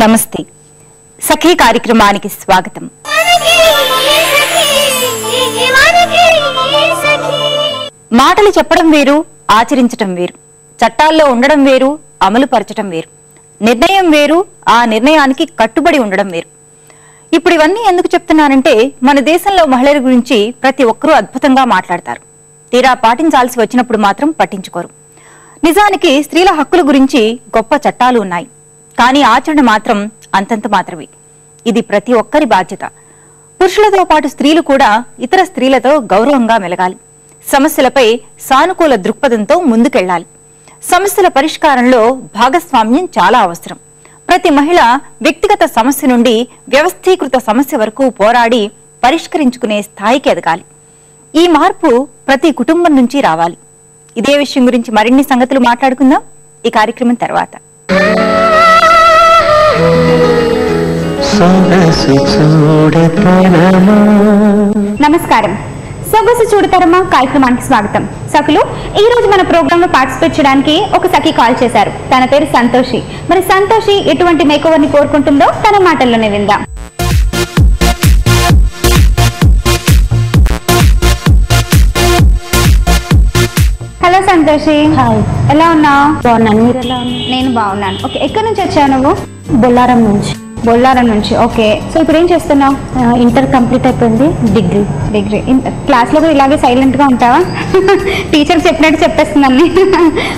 నమస్తే సఖీ కార్యక్రమానికి స్వాగతం. మాటలు చెప్పడం వేరు, ఆచరించటం వేరు. చట్టాల్లో ఉండడం వేరు, అమలు పరచటం వేరు. నిర్ణయం వేరు, ఆ నిర్ణయానికి కట్టుబడి ఉండడం వేరు. ఇప్పుడు ఇవన్నీ ఎందుకు చెప్తున్నానంటే మన దేశంలో మహిళల గురించి ప్రతి ఒక్కరూ అద్భుతంగా మాట్లాడతారు. తీరా పాటించాల్సి వచ్చినప్పుడు మాత్రం పట్టించుకోరు. నిజానికి స్త్రీల హక్కుల గురించి గొప్ప చట్టాలు ఉన్నాయి, కానీ ఆచరణ మాత్రం అంతంత మాత్రమే. ఇది ప్రతి ఒక్కరి బాధ్యత. పురుషులతో పాటు స్త్రీలు కూడా ఇతర స్త్రీలతో గౌరవంగా మెలగాలి. సమస్యలపై సానుకూల దృక్పథంతో ముందుకెళ్లాలి. సమస్యల పరిష్కారంలో భాగస్వామ్యం చాలా అవసరం. ప్రతి మహిళ వ్యక్తిగత సమస్య నుండి వ్యవస్థీకృత సమస్య వరకు పోరాడి పరిష్కరించుకునే స్థాయికి ఎదగాలి. ఈ మార్పు ప్రతి కుటుంబం నుంచి రావాలి. ఇదే విషయం గురించి మరిన్ని సంగతులు మాట్లాడుకుందాం ఈ కార్యక్రమం తర్వాత. నమస్కారం. సొగసు చూడతరమా కార్యక్రమానికి స్వాగతం. సఖులు, ఈ రోజు మన ప్రోగ్రామ్ లో పార్టిసిపేట్ చేయడానికి ఒక సఖి కాల్ చేశారు. తన పేరు సంతోషి. మరి సంతోషి ఎటువంటి మేకోవర్ ని కోరుకుంటుందో తన మాటల్లోనే విందాం. హలో సంతోషి. హాయ్, ఎలా ఉన్నావు? బాగున్నాను. మీరు ఎలా ఉన్నారు? నేను బాగున్నాను. ఓకే, ఎక్కడి నుంచి వచ్చావు నువ్వు? బొల్లారం నుంచి. బొల్లారం నుంచి. ఓకే, సో ఇప్పుడు ఏం చేస్తున్నావు? ఇంటర్ కంప్లీట్ అయిపోయింది. డిగ్రీ. క్లాస్ లో కూడా ఇలాగే సైలెంట్ గా ఉంటావా? టీచర్ చెప్పినట్టు చెప్పేస్తున్నాను.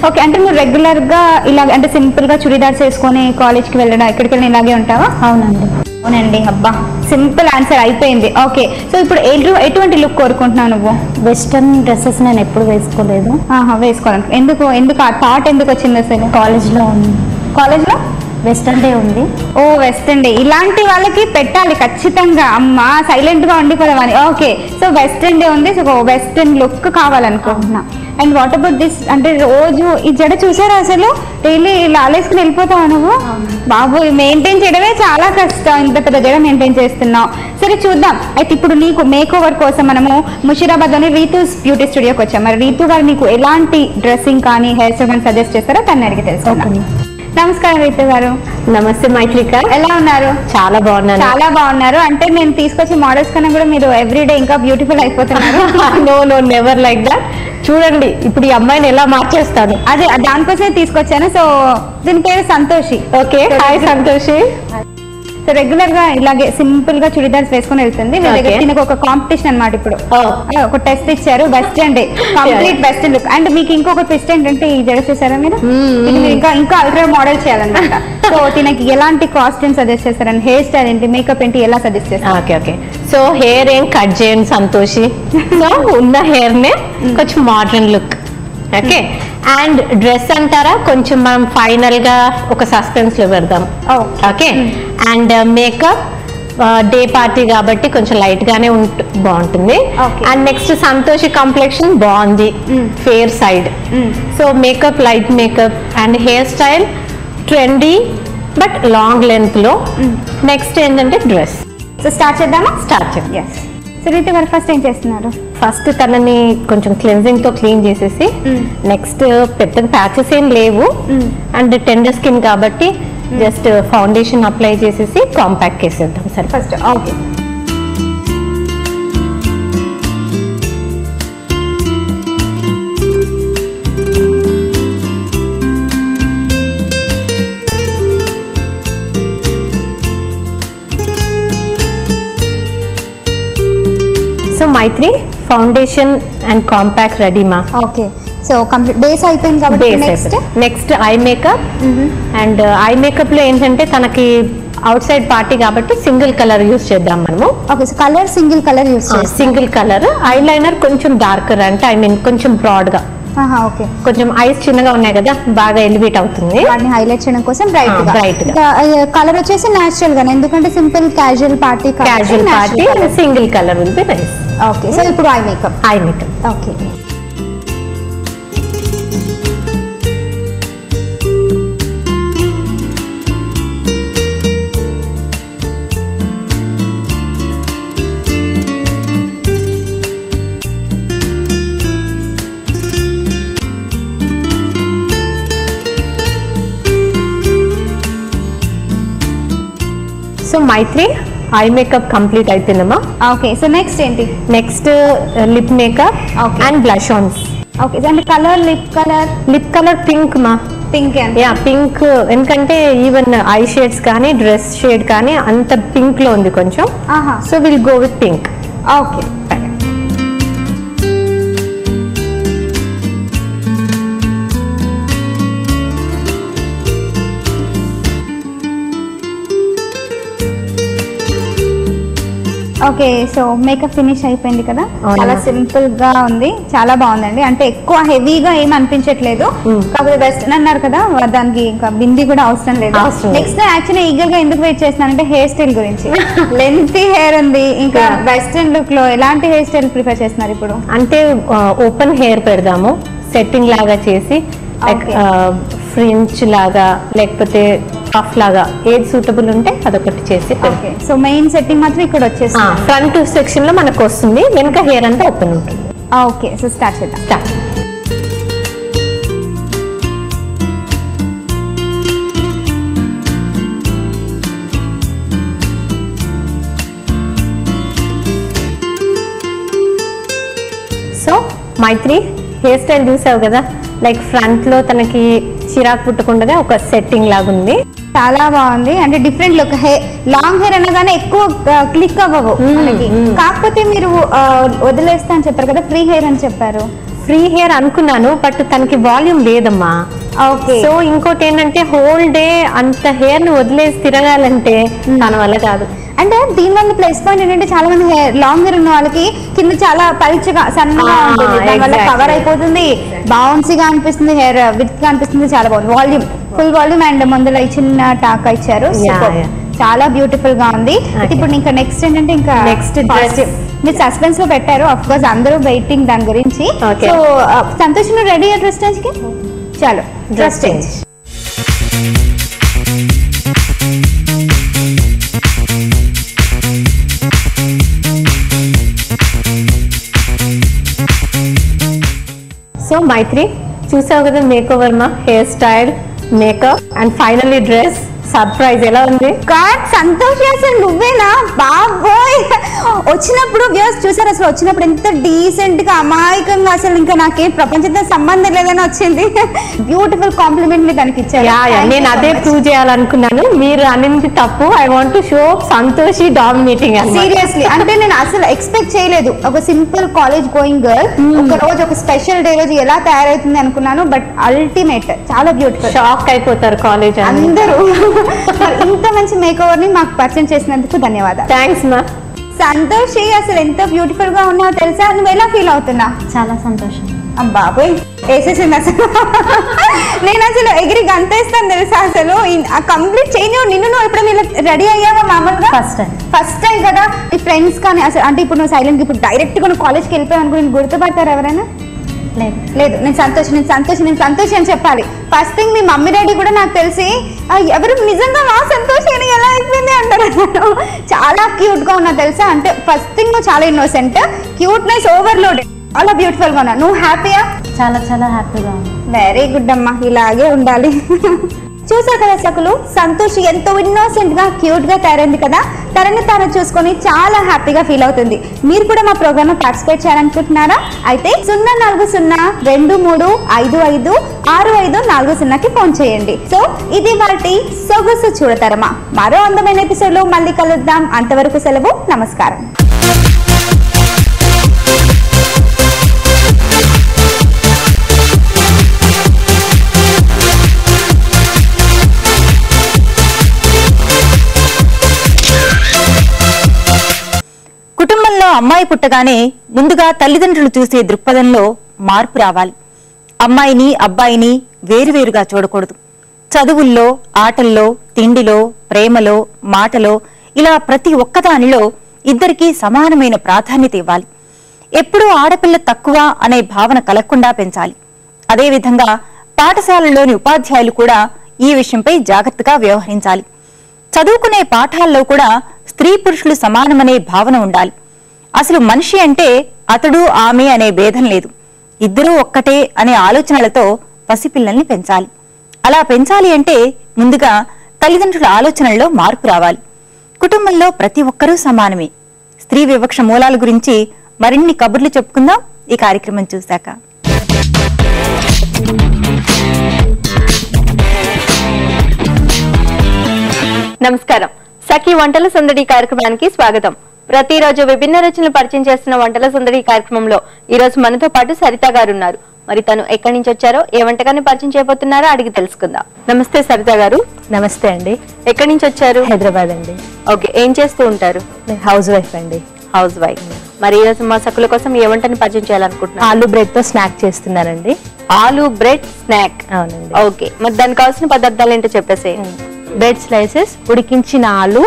ఓకే, అంటే నువ్వు రెగ్యులర్ గా ఇలా అంటే సింపుల్ గా చుడిదార్స్ వేసుకొని కాలేజ్ కి వెళ్ళడం, ఎక్కడికి వెళ్ళినా ఇలాగే ఉంటావా? అవునండి. అబ్బా, సింపుల్ ఆన్సర్ అయిపోయింది. ఓకే, సో ఇప్పుడు ఎటువంటి లుక్ కోరుకుంటున్నావు నువ్వు? వెస్టర్న్ డ్రెస్సెస్ నేను ఎప్పుడు వేసుకోలేదు. వేసుకోవాలి. ఎందుకు ఆ థాట్ ఎందుకు వచ్చింది అసలు? కాలేజ్లో వెస్టర్న్ డే ఉంది. Oh, western day. ఇలాంటి వాళ్ళకి పెట్టాలి ఖచ్చితంగా. అమ్మ సైలెంట్ గా ఉండిపోదామని. ఓకే, సో వెస్టర్న్ డే ఉంది. సో వెస్టర్న్ లుక్ కావాలనుకుంటున్నా. అండ్ వాట్ అబౌట్ దిస్, అంటే రోజు ఈ జడ చూసారా అసలు? డైలీ ఇలా ఆలేసుకుని వెళ్ళిపోతావా నువ్వు? బాబు, మెయింటైన్ చేయడమే చాలా కష్టం. ఇంత పెద్ద జడ మెయింటైన్ చేస్తున్నావు. సరే, చూద్దాం. అయితే ఇప్పుడు నీకు మేక్ ఓవర్ కోసం మనము ముషీరాబాద్ లోని రీతూస్ బ్యూటీ స్టూడియోకి వచ్చాం. మరి రీతు గారు నీకు ఎలాంటి డ్రెస్సింగ్ కానీ హెయిర్ స్టైల్ కానీ సజెస్ట్ చేస్తారో తను అడిగి తెలుసుకుందాం. నమస్కారం రీతు గారు. నమస్తే మైత్రిక. ఎలా ఉన్నారు? చాలా బాగున్నారు. అంటే నేను తీసుకొచ్చే మోడల్స్ కన్నా కూడా మీరు ఎవ్రీడే ఇంకా బ్యూటిఫుల్ అయిపోతున్నారు. No never like that. చూడండి, ఇప్పుడు ఈ అమ్మాయిని ఎలా మార్చేస్తాను, అదే దానికోసమే తీసుకొచ్చాను. సో దీని పేరు Santoshi. Okay, hi Santoshi. So regular గా ఇలాగే సింపుల్ గా చుడిదార్స్ వేసుకుని వెళ్తుంది. మీ దగ్గర దీనికి ఒక కాంపిటీషన్ అన్నమాట. ఇప్పుడు ఒక టెస్ట్ ఇచ్చారు, western day, complete western look. And మీకు ఇంకొక ట్విస్ట్ ఏంటంటే ఈ జడ చూసారా మీరు? ఇంకా అల్ట్రా మోడల్ చేయాలన్నమాట. సో దీనికి ఎలాంటి కాస్ట్యూమ్ సజెస్ట్ చేస్తారని, హెయిర్ స్టైల్ ఏంటి, మేకప్ ఏంటి, ఎలా సజెస్ట్ చేస్తారు? ఓకే, సో హెయిర్ ఏం కట్ చేయండి సంతోషి. సో ఉన్న హెయిర్ నే కొంచెం modern look. Okay, and dress అంటారా, కొంచెం మనం ఫైనల్ గా ఒక సస్పెన్స్ లో పెడదాం. Okay, and makeup day party కాబట్టి కొంచెం లైట్ గానే బాగుంటుంది. అండ్ నెక్స్ట్ సంతోషి కాంప్లెక్షన్ బాగుంది, fair side. So makeup light makeup and hair style trendy but long length లో. నెక్స్ట్ ఏంటంటే డ్రెస్. సో స్టార్ట్ చేద్దామా? స్టార్ట్ చేద్దాం. రీతు గారు ఫస్ట్ ఏం చేస్తున్నారు? ఫస్ట్ తనని కొంచెం క్లెన్జింగ్ తో క్లీన్ చేసేసి, నెక్స్ట్ పెద్దగా ప్యాచెస్ ఏం లేవు అండ్ టెండర్ స్కిన్ కాబట్టి జస్ట్ ఫౌండేషన్ అప్లై చేసేసి కాంపాక్ట్ చేసేద్దాం. సరే first. Okay, so Maitri, foundation and compact ready మా. ఓకే, సో కంప్లీట్ డేస్ అయిపోయింది కాబట్టి next eye makeup. And eye makeup లో ఏంటంటే తనకి అవుట్ సైడ్ పార్టీ కాబట్టి సింగిల్ కలర్ యూస్ చేద్దాం మనము. Okay, so colour single colour use చేస్తాం. Single colour. ఐ లైనర్ కొంచెం డార్కర్, అంటే కొంచెం బ్రాడ్ గా. ఓకే, కొంచెం ఐస్ చిన్నగా ఉన్నాయి కదా, బాగా ఎలివేట్ అవుతుంది. వాటిని హైలైట్ చేయడం కోసం బ్రైట్ గా. కలర్ వచ్చేసి నేచురల్ గా, ఎందుకంటే simple casual party single colour will be nice. Okay, so ఇప్పుడు eye makeup. Okay, so Maitri eye makeup complete అయిపోయిందమ్మా. ఓకే, సో నెక్స్ట్ ఏంటి? Next lip makeup and blush ons. Okay, అంటే కలర్, లిప్ కలర్ పింక్ మా. Pink yeah pink, ఎందుకంటే even eye shades కానీ dress shade కానీ అంత pink లో ఉంది కొంచెం. So will go with pink. Okay, okay. So makeup finish అయిపోయింది కదా, చాలా సింపుల్ గా ఉంది, చాలా బాగుందండి. అంటే ఎక్కువ హెవీగా ఏం అనిపించట్లేదు. కాకపోతే వెస్టర్న్ అన్నారు కదా, దానికి ఇంకా బింది కూడా అవసరం లేదు. నెక్స్ట్ యాక్చువల్లీ ఈగర్ గా ఎందుకు వెయిట్ చేస్తున్నానంటే హెయిర్ స్టైల్ గురించి. లెంతీ హెయిర్ ఉంది, ఇంకా వెస్టర్న్ లుక్ లో ఎలాంటి హెయిర్ స్టైల్ ప్రిఫర్ చేస్తున్నారు ఇప్పుడు? అంటే ఓపెన్ హెయిర్ పెడదాము, సెట్టింగ్ లాగా చేసి, ఫ్రించ్ లాగా లేకపోతే పఫ్ లాగా ఏది సూటబుల్ ఉంటే అదొకటి చేసి. సో మెయిన్ సెట్టింగ్ మాత్రం ఇక్కడ వచ్చేస్తుంది. ఫ్రంట్ సెక్షన్ లో మనకు వస్తుంది, వెనక హెయిర్ అంతా ఓపెన్ ఉంటుంది. ఓకే, సో స్టార్ట్ చేద్దాం. స్టార్ట్. సో మైత్రి హెయిర్ స్టైల్ చూసావు కదా, లైక్ ఫ్రంట్ లో తనకి చిరాకు పుట్టకుండా ఒక సెట్టింగ్ లాగా ఉంది. చాలా బాగుంది. అంటే డిఫరెంట్ లుక్. లాంగ్ హెయిర్ అనగానే ఎక్కువ క్లిక్ అవ్వవు మనకి. కాకపోతే మీరు వదిలేస్తా అని చెప్పారు కదా, ఫ్రీ హెయిర్ అని చెప్పారు. ఫ్రీ హెయిర్ అనుకున్నాను, బట్ తనకి వాల్యూమ్ లేదమ్మా. ఓకే. సో ఇంకోటి ఏంటంటే హోల్ డే అంత హెయిర్ ని వదిలేసి తిరగాలంటే తన వల్ల కాదు. అంటే దీనివల్ల ప్లస్ పాయింట్ ఏంటంటే చాలా మంది హెయిర్ లాంగ్ హెయిర్ ఉన్న వాళ్ళకి కింద చాలా పల్చగా సన్నగా ఉంటుంది, దానివల్ల కవర్ అయిపోతుంది, బౌన్సీగా అనిపిస్తుంది, హెయిర్ విత్ గా అనిపిస్తుంది. చాలా బాగుంది, వాల్యూమ్, ఫుల్ వాల్యూమ్. అండ్ ముందులో చిన్న టాకా ఇచ్చారు, చాలా బ్యూటిఫుల్ గా ఉంది. ఇప్పుడు ఇంకా నెక్స్ట్ ఏంటంటే ఇంకా నెక్స్ట్ డ్రెస్ మీరు సస్పెన్స్ లో పెట్టారు, ఆఫ్ కోర్స్ అందరూ వెయిటింగ్ దాని గురించి. So Santosh ready dress change కి? చాలు డ్రెస్ చేంజ్. సో మైత్రి చూసావు కదా మేక్ ఓవర్ మా, hair style, makeup and finally dress. Surprise ఎలా ఉంది? గాడ్ సంతోష్, అసలు నువ్వేనా బాబోయ్? వచ్చినప్పుడు వ్యూస్ చూసారు, అసలు వచ్చినప్పుడు ఎంత డీసెంట్ గా అమాయకంగా, అసలు ఇంకా నాకేం ప్రపంచంతో సంబంధం లేదని వచ్చింది. బ్యూటిఫుల్ కాంప్లిమెంట్ ని దానికి ఇచ్చారు. నేను అదే ప్రూవ్ చేయాలనుకున్నాను, మీరు అనింది తప్పు. I want to show Santoshi dominating. Seriously, అంటే నేను అసలు ఎక్స్పెక్ట్ చేయలేదు. ఒక సింపుల్ కాలేజ్ గోయింగ్ గర్ల్ ఒక రోజు ఒక స్పెషల్ డే రోజు ఎలా తయారవుతుంది అనుకున్నాను, బట్ అల్టిమేట్ చాలా బ్యూటిఫుల్. షాక్ అయిపోతారు కాలేజ్ అందరూ. ఇంత మంచి మేక్ ఓవర్ ని మాకు పరిచయం చేసినందుకు ధన్యవాదాలు. థ్యాంక్స్ మా. సంతోషి, అసలు ఎంత బ్యూటిఫుల్ గా ఉన్నావు తెలుసా? నువ్వు ఎలా ఫీల్ అవుతున్నా? చాలా సంతోషం. బాబోయ్ వేసేసింది అసలు. నేను అసలు ఎగిరి గంతేస్తాను తెలుసా. అసలు కంప్లీట్ చేంజ్. నిన్ను నువ్వు ఎప్పుడు మీరు రెడీ అయ్యావా మామూలుగా? ఫస్ట్ టైం కదా. నీ ఫ్రెండ్స్ కానీ అసలు అంటే ఇప్పుడు నువ్వు సైలెంట్ ఇప్పుడు డైరెక్ట్ గా నువ్వు కాలేజ్కి వెళ్ళిపోయావు అనుకో, నేను గుర్తుపడతారు ఎవరైనా? లేదు. నేను సంతోష్ అని చెప్పాలి. ఫస్ట్ థింగ్ మీ మమ్మీ డాడీ కూడా నాకు తెలిసి ఎవరు నిజంగా మా సంతోష్ అని ఎలా అయిపోయింది అంటారు. చాలా క్యూట్ గా ఉన్నా తెలుసా. అంటే ఫస్ట్ థింగ్ నువ్వు చాలా ఇన్నోసెంట్, క్యూట్నెస్ ఓవర్లోడెడ్, చాలా బ్యూటిఫుల్ గా ఉన్నా. నువ్వు హ్యాపీయా? చాలా చాలా హ్యాపీగా ఉంది. వెరీ గుడ్ అమ్మా, ఇలాగే ఉండాలి. చూసారు కదా సకులు, సంతోష్ ఎంతో ఇన్నోసెంట్ గా క్యూట్ గా తయారైంది కదా. తనని తాను చూసుకొని చాలా హ్యాపీగా ఫీల్ అవుతుంది. మీరు కూడా మా ప్రోగ్రామ్ లో పార్టిసిపేట్ చేయాలనుకుంటున్నారా? అయితే 040-2355-6540కి ఫోన్ చేయండి. సో ఇది వాటి సొగసు చూడతారమ్మా. మరో అందమైన ఎపిసోడ్ లో మళ్ళీ కలుద్దాం. అంతవరకు సెలవు, నమస్కారం. కుటుంబంలో అమ్మాయి పుట్టగానే ముందుగా తల్లిదండ్రులు చూసే దృక్పథంలో మార్పు రావాలి. అమ్మాయిని అబ్బాయిని వేరువేరుగా చూడకూడదు. చదువుల్లో, ఆటల్లో, తిండిలో, ప్రేమలో, మాటలో ఇలా ప్రతి ఒక్కదానిలో ఇద్దరికీ సమానమైన ప్రాధాన్యత ఇవ్వాలి. ఎప్పుడూ ఆడపిల్ల తక్కువ అనే భావన కలగకుండా పెంచాలి. అదేవిధంగా పాఠశాలలోని ఉపాధ్యాయులు కూడా ఈ విషయంపై జాగ్రత్తగా వ్యవహరించాలి. చదువుకునే పాఠాల్లో కూడా స్త్రీ పురుషులు సమానమనే భావన ఉండాలి. అసలు మనిషి అంటే అతడు ఆమె అనే భేదం లేదు, ఇద్దరూ ఒక్కటే అనే ఆలోచనలతో పసిపిల్లల్ని పెంచాలి. అలా పెంచాలి అంటే ముందుగా తల్లిదండ్రుల ఆలోచనల్లో మార్పు రావాలి. కుటుంబంలో ప్రతి ఒక్కరూ సమానమే. స్త్రీ వివక్ష మూలాల గురించి మరిన్ని కబుర్లు చెప్పుకుందాం ఈ కార్యక్రమం చూశాక. నమస్కారం. సఖీ వంటల సందడి కార్యక్రమానికి స్వాగతం. ప్రతిరోజు విభిన్న రుచులను పరిచయం చేస్తున్న వంటల సందడి కార్యక్రమంలో ఈ రోజు మనతో పాటు సరిత గారు ఉన్నారు. మరి తను ఎక్కడి నుంచి వచ్చారో, ఏ వంటకాన్ని పరిచయం చేయబోతున్నారో అడిగి తెలుసుకుందాం. నమస్తే సరిత గారు. నమస్తే అండి. ఎక్కడి నుంచి వచ్చారు? హైదరాబాద్ అండి. ఓకే, ఏం చేస్తూ ఉంటారు? హౌస్ వైఫ్ అండి. House wife. మరి ఈ రోజు మా సఖుల కోసం ఏ వంటని పరిచయం చేయాలనుకుంటున్నారు? ఆలూ బ్రెడ్ తో స్నాక్ చేస్తున్నానండి. Aloo bread snack. అవునండి. ఓకే, మరి దానికి కావాల్సిన పదార్థాలు ఏంటో చెప్పేసి. బ్రెడ్ స్లైసెస్, ఉడికించిన ఆలు,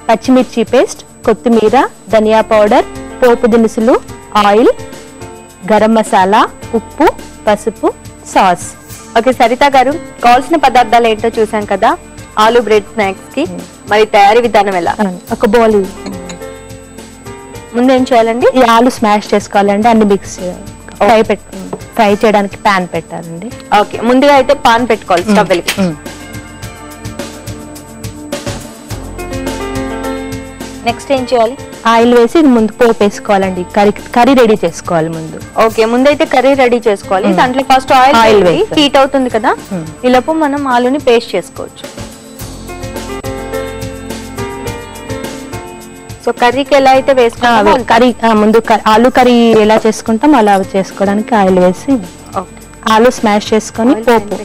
పచ్చిమిర్చి పేస్ట్, కొత్తిమీర, ధనియా పౌడర్, పోపు దినుసులు, ఆయిల్, గరం మసాలా, ఉప్పు, పసుపు, సాస్. ఓకే సరిత గారు, కావాల్సిన పదార్థాలు ఏంటో చూసాం కదా ఆలూ బ్రెడ్ స్నాక్స్ కి. మరి తయారీ విధానం ఎలా? ఒక బౌల్ ముందు ఏం చేయాలండి? ఈ ఆలు స్మాష్ చేసుకోవాలండి. అన్ని మిక్స్ ఫ్రై చేయడానికి పాన్ పెట్టాలండి. ఓకే, ముందుగా అయితే పాన్ పెట్టుకోవాలి స్టవ్ వెలిగి. నెక్స్ట్ ఏం చేయాలి? ఆయిల్ వేసి ముందు పోపు వేసుకోవాలండి. కర్రీ రెడీ చేసుకోవాలి ముందు. ఓకే, ముందైతే కర్రీ రెడీ చేసుకోవాలి. దాంట్లో ఫస్ట్ ఆయిల్ వేసి హీట్ అవుతుంది కదా, ఈలోపు మనం ఆలుని పేస్ట్ చేసుకోవచ్చు. సో కర్రీకి ఎలా అయితే వేసుకుంటామో కర్రీ ముందు ఆలు కర్రీ ఎలా చేసుకుంటాం అలా చేసుకోవడానికి ఆయిల్ వేసి ఆలు స్మాష్ చేసుకొని పోపు.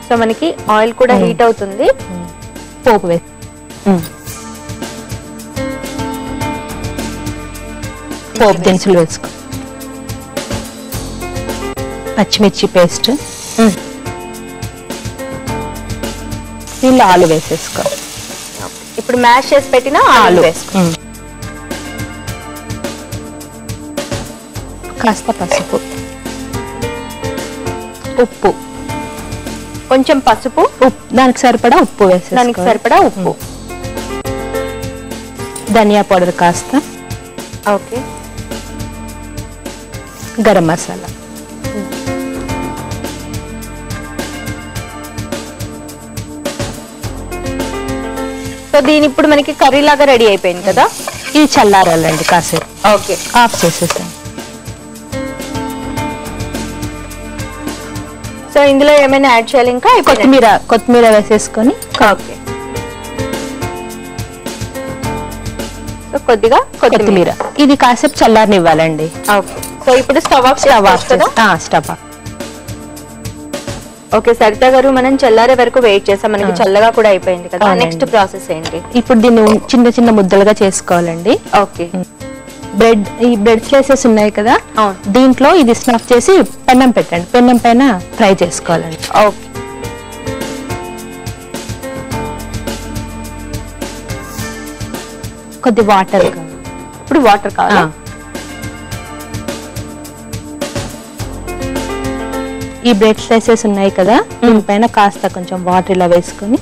సో మనకి ఆయిల్ కూడా హీట్ అవుతుంది, పోపు వేసి పోపు దినుసులు వేసుకో, పచ్చిమిర్చి పేస్ట్, దీనిలో ఆలు వేసేసుకో. ఇప్పుడు మ్యాష్ చేసి పెట్టిన ఆలు వేసుకో. కాస్త పసుపు, ఉప్పు, కొంచెం పసుపు, దానికి సరిపడా ఉప్పు వేసి, దానికి సరిపడా ఉప్పు, ధనియా పౌడర్ కాస్త, ఓకే, గరం మసాలా, సో దీని ఇప్పుడు మనకి కర్రీ లాగా రెడీ అయిపోయింది కదా. ఇది చల్లారాలండి కాసేపు. ఓకే, ఆఫ్ చేసేసాను. సో ఇందులో ఏమైనా యాడ్ చేయాలి? ఇంకా కొత్తిమీర వేసేసుకొని. ఓకే, సో కొద్దిగా కొత్తిమీర. ఇది కాసేపు చల్లారనివ్వాలండి. ఓకే, సో ఇప్పుడు stove off stove off. Okay Saritha గారు, మనం చల్లారే వరకు వెయిట్ చేసాం, మనకి చల్లగా కూడా అయిపోయింది కదా. నెక్స్ట్ ప్రాసెస్ ఏంటి? ఇప్పుడు దీన్ని చిన్న చిన్న ముద్దలుగా చేసుకోవాలండి. ఓకే, ఈ బ్రెడ్ స్లైసెస్ ఉన్నాయి కదా, దీంట్లో ఇది స్నఫ్ చేసి పెన్నం పెట్టండి. పెన్నం పైన ఫ్రై చేసుకోవాలండి. ఓకే, కొద్ది వాటర్. ఇప్పుడు వాటర్ కావాలా? ఈ బ్రెడ్ స్లైసెస్ ఉన్నాయి కదా, దీనిపైన కాస్త కొంచెం వాటర్ ఇలా వేసుకొని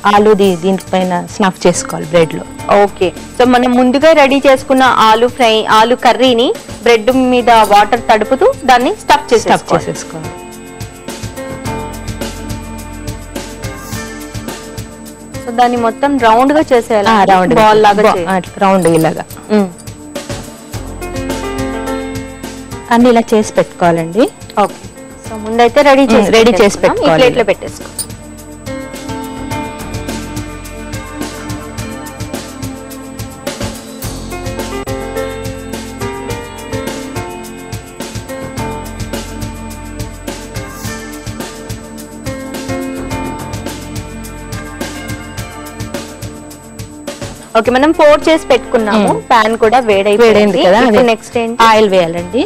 ఆలు దీనిపైన స్నఫ్ చేసుకోవాలి బ్రెడ్ లో. ఓకే, సో మనం ముందుగా రెడీ చేసుకున్న ఆలు కర్రీని బ్రెడ్ మీద వాటర్ తడుపుతూ దాన్ని స్టఫ్ చేసేసుకోవాలి. సో దాన్ని మొత్తం రౌండ్ గా చేసేయాలి, బాల్ లాగా, రౌండ్ ఇలాగా అన్ని ఇలా చేసి పెట్టుకోవాలండి. ఓకే, సో ముందైతే రెడీ చేసి పెట్టుకోవాలి. ప్లేట్ లో పెట్టేసుకో. ఓకే, మనం పోర్ చేసి పెట్టుకున్నాము. పాన్ కూడా వేడైపోయింది కదా. నెక్స్ట్ ఏంటి? ఆయిల్ వేయాలండి.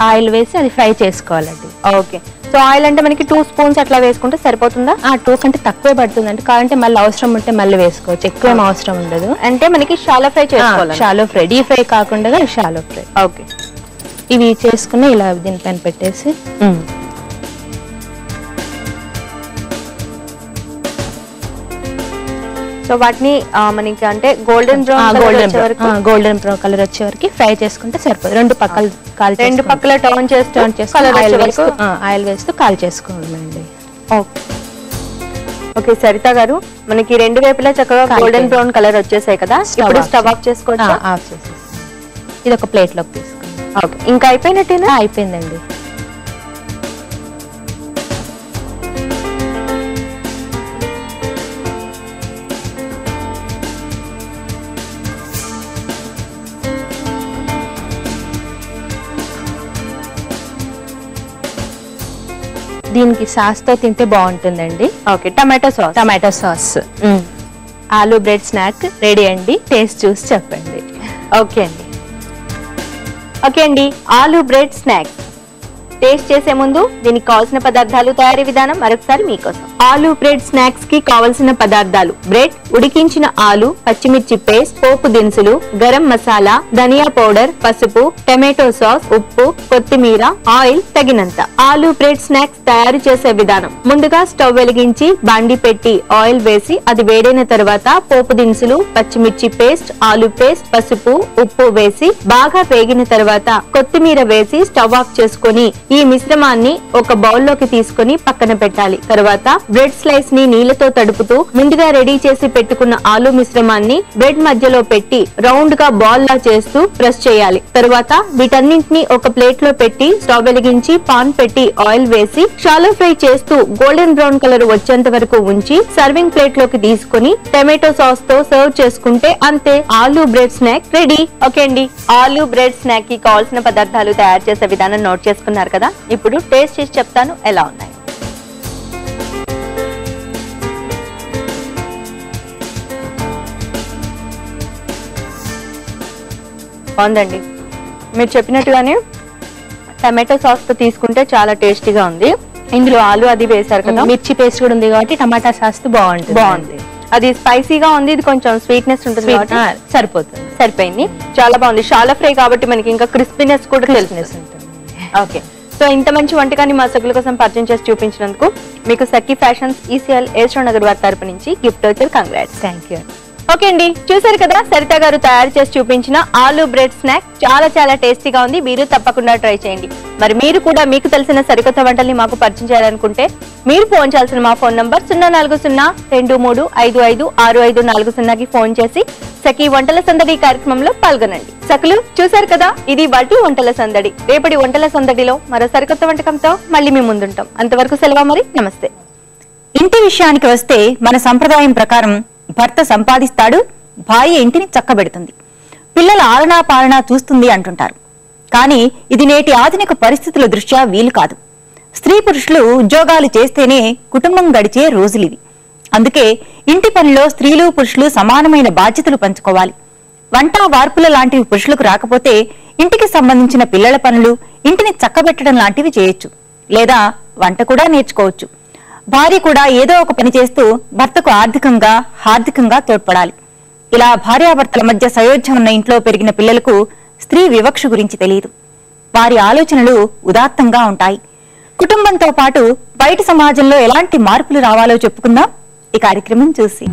ఆయిల్ వేసి అది ఫ్రై చేసుకోవాలండి. ఓకే, సో ఆయిల్ అంటే మనకి 2 స్పూన్స్ అట్లా వేసుకుంటే సరిపోతుందా? 2 కంటే తక్కువే పడుతుందండి. కావాలంటే మళ్ళీ అవసరం ఉంటే మళ్ళీ వేసుకోవచ్చు, ఎక్కువ అవసరం ఉండదు. అంటే మనకి షాలో ఫ్రై చేసుకోవాలి. షాలో ఫ్రై, డీప్ ఫ్రై కాకుండా షాలో ఫ్రై. ఓకే, ఇవి చేసుకుని ఇలా దీనిపైన పెట్టేసి సో వాటిని మనకి అంటే గోల్డెన్ బ్రౌన్ కలర్ వచ్చే వరకు ఫ్రై చేసుకుంటే సరిపోతుంది. రెండు పక్కల టర్న్ చేస్తూ ఆయిల్ వేస్తూ కాల్ చేసుకోవాలండి. ఓకే సరిత గారు, మనకి రెండు వైపులా చక్కగా గోల్డెన్ బ్రౌన్ కలర్ వచ్చేసాయి కదా, ఇప్పుడు స్టవ్ ఆఫ్ చేసుకోవచ్చు. ఆఫ్ చేసేసి ఇది ఒక ప్లేట్ లోకి తీసుకుందాం. ఓకే, ఇంకా అయిపోయినట్టేనా? అయిపోయిందండి. దీనికి సాస్ తో తింటే బాగుంటుందండి. Okay, tomato sauce. Aloo bread snack ready అండి. టేస్ట్ చూసి చెప్పండి. ఓకే అండి, ఆలూ బ్రెడ్ స్నాక్ టేస్ట్ చేసే ముందు దీనికి కావాల్సిన పదార్థాలు, తయారీ విధానం మరొకసారి మీకోసం. ఆలూ బ్రెడ్ స్నాక్స్ కి కావలసిన పదార్థాలు: బ్రెడ్, ఉడికించిన ఆలు, పచ్చిమిర్చి పేస్ట్, పోపు దినుసులు, గరం మసాలా, ధనియా పౌడర్, పసుపు, టమాటో సాస్, ఉప్పు, కొత్తిమీర, ఆయిల్ తగినంత. ఆలూ బ్రెడ్ స్నాక్స్ తయారు చేసే విధానం: ముందుగా స్టవ్ వెలిగించి బాండి పెట్టి ఆయిల్ వేసి అది వేడైన తర్వాత పోపు దినుసులు, పచ్చిమిర్చి పేస్ట్, ఆలు పేస్ట్, పసుపు, ఉప్పు వేసి బాగా వేగిన తర్వాత కొత్తిమీర వేసి స్టవ్ ఆఫ్ చేసుకొని ఈ మిశ్రమాన్ని ఒక బౌల్లోకి తీసుకొని పక్కన పెట్టాలి. తర్వాత బ్రెడ్ స్లైస్ ని నీళ్లతో తడుపుతూ ముందుగా రెడీ చేసి పెట్టుకున్న ఆలు మిశ్రమాన్ని బ్రెడ్ మధ్యలో పెట్టి రౌండ్ గా బాల్ లా చేస్తూ ప్రెస్ చేయాలి. తర్వాత వీటన్నింటినీ ఒక ప్లేట్ లో పెట్టి స్టవ్ వెలిగించి పాన్ పెట్టి ఆయిల్ వేసి షాలో ఫ్రై చేస్తూ గోల్డెన్ బ్రౌన్ కలర్ వచ్చేంత వరకు ఉంచి సర్వింగ్ ప్లేట్ లోకి తీసుకుని టమాటో సాస్ తో సర్వ్ చేసుకుంటే అంతే, aloo bread snack ready. Okay అండి, ఆలూ బ్రెడ్ స్నాక్ కి కావాల్సిన పదార్థాలు, తయారు చేసే విధానం నోట్ చేసుకున్నారు కదా. ఇప్పుడు టేస్ట్ చేసి చెప్తాను ఎలా ఉన్నాయి. బాగుందండి, మీరు చెప్పినట్టుగానే టమాటో సాస్ తో తీసుకుంటే చాలా టేస్టీగా ఉంది. ఇందులో ఆలు అది వేశారు కదా, మిర్చి పేస్ట్ కూడా ఉంది కాబట్టి టమాటా సాస్ బాగుంది. అది స్పైసీగా ఉంది, ఇది కొంచెం స్వీట్నెస్ ఉంటుంది, సరిపోతుంది. సరిపోయింది, చాలా బాగుంది. షాలో ఫ్రై కాబట్టి మనకి ఇంకా క్రిస్పీనెస్ కూడా క్రిస్పీనెస్ ఉంటుంది. ఓకే, సో ఇంత మంచి వంటకాన్ని మా సభ్యుల కోసం పరిచయం చేసి చూపించినందుకు మీకు సఖీ ఫ్యాషన్స్ ఈసీఎల్ ఏస్ట్రో నగర్ వారి తరపు నుంచి గిఫ్ట్ వచ్చి కంగ్రాట్స్. Thank you. ఓకే అండి, చూసారు కదా సరిత గారు తయారు చేసి చూపించిన ఆలూ బ్రెడ్ స్నాక్ చాలా చాలా టేస్టీగా ఉంది. మీరు తప్పకుండా ట్రై చేయండి. మరి మీరు కూడా మీకు తెలిసిన సరికొత్త వంటల్ని మాకు పరిచయం చేయాలనుకుంటే మీరు ఫోన్ చేయాల్సిన మా ఫోన్ నంబర్ 0402355654 ఫోన్ చేసి సఖీ వంటల సందడి కార్యక్రమంలో పాల్గొనండి. సఖులు చూసారు కదా, ఇది వాటి వంటల సందడి. రేపటి వంటల సందడిలో మరో సరికొత్త వంటకంతో మళ్ళీ మీ ముందుంటాం. అంతవరకు సెలవు, మరి నమస్తే. ఇంటి విషయానికి వస్తే మన సంప్రదాయం ప్రకారం భర్త సంపాదిస్తాడు, భార్య ఇంటిని చక్కబెడుతుంది, పిల్లల ఆలనా పాలనా చూస్తుంది అంటుంటారు. కానీ ఇది నేటి ఆధునిక పరిస్థితుల దృష్ట్యా వీలు కాదు. స్త్రీ పురుషులు ఉద్యోగాలు చేస్తేనే కుటుంబం గడిచే రోజులివి. అందుకే ఇంటి పనిలో స్త్రీలు పురుషులు సమానమైన బాధ్యతలు పంచుకోవాలి. వంట వార్పుల లాంటివి పురుషులకు రాకపోతే ఇంటికి సంబంధించిన పిల్లల పనులు, ఇంటిని చక్కబెట్టడం లాంటివి చేయొచ్చు, లేదా వంట కూడా నేర్చుకోవచ్చు. భార్య కూడా ఏదో ఒక పని చేస్తూ భర్తకు ఆర్థికంగా హార్దికంగా తోడ్పడాలి. ఇలా భార్యాభర్తల మధ్య సయోధ్య ఉన్న ఇంట్లో పెరిగిన పిల్లలకు స్త్రీ వివక్ష గురించి తెలియదు. వారి ఆలోచనలు ఉదాత్తంగా ఉంటాయి. కుటుంబంతో పాటు బయట సమాజంలో ఎలాంటి మార్పులు రావాలో చెప్పుకుందాం ఈ కార్యక్రమం చూసి.